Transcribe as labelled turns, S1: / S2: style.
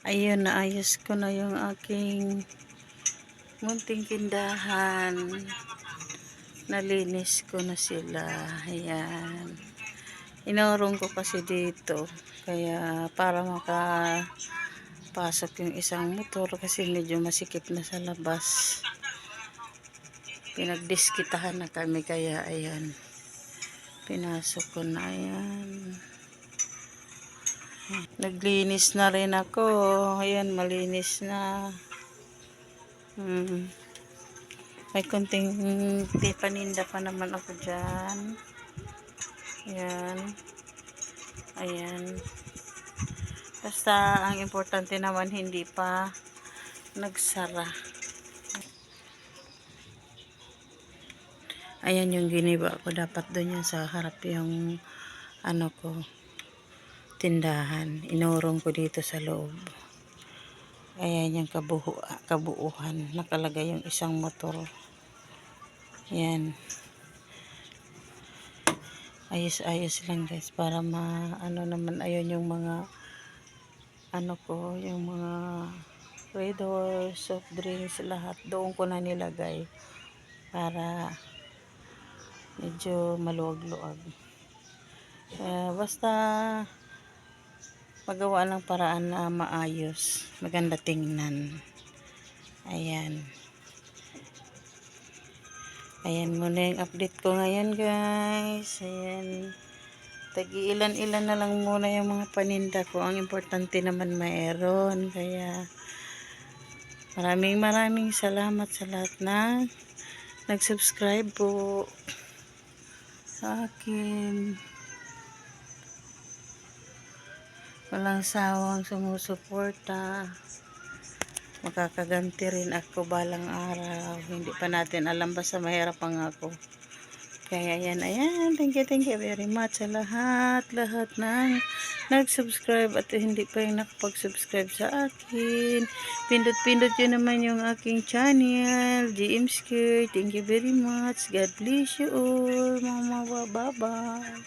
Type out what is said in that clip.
S1: Ayun, naayos ko na yung aking munting tindahan. Nalinis ko na sila. Ayan. Inorong ko kasi dito. Kaya para makapasok yung isang motor kasi medyo masikip na sa labas. Pinagdiskitahan na kami kaya ayan. Pinasok ko na ayan. Naglinis na rin ako. Ayan, malinis na. May konting paninda pa naman ako dyan. Ayan. Ayan. Basta ang importante naman hindi pa nagsara. Ayan yung giniba ko. Dapat doon yung sa harap yung ano ko, tindahan. Inurong ko dito sa loob. Ayan yung kabuuhan. Nakalagay yung isang motor. Ayan. Ayos-ayos lang guys. Para ano naman. Ayun yung mga ano ko. Yung mga Red Horse, soft drinks, lahat. Doon ko na nilagay. Para medyo maluwag-luwag. Basta magawa ng paraan na maayos. Maganda tingnan. Ayan. Ayan muna yung update ko ngayon guys. Ayan. Tag-iilan-ilan na lang muna yung mga paninda ko. Ang importante naman mayroon. Kaya maraming salamat sa lahat na nag-subscribe po sa akin. Walang sawang sumusuporta. Makakaganti rin ako balang araw. Hindi pa natin alam, basta mahirap ang ako. Kaya ayan. Thank you very much sa lahat ng nag-subscribe at hindi pa yung nakapag-subscribe sa akin. Pindot yun naman yung aking channel, GM's Care. Thank you very much. God bless you all. Mama, bye-bye.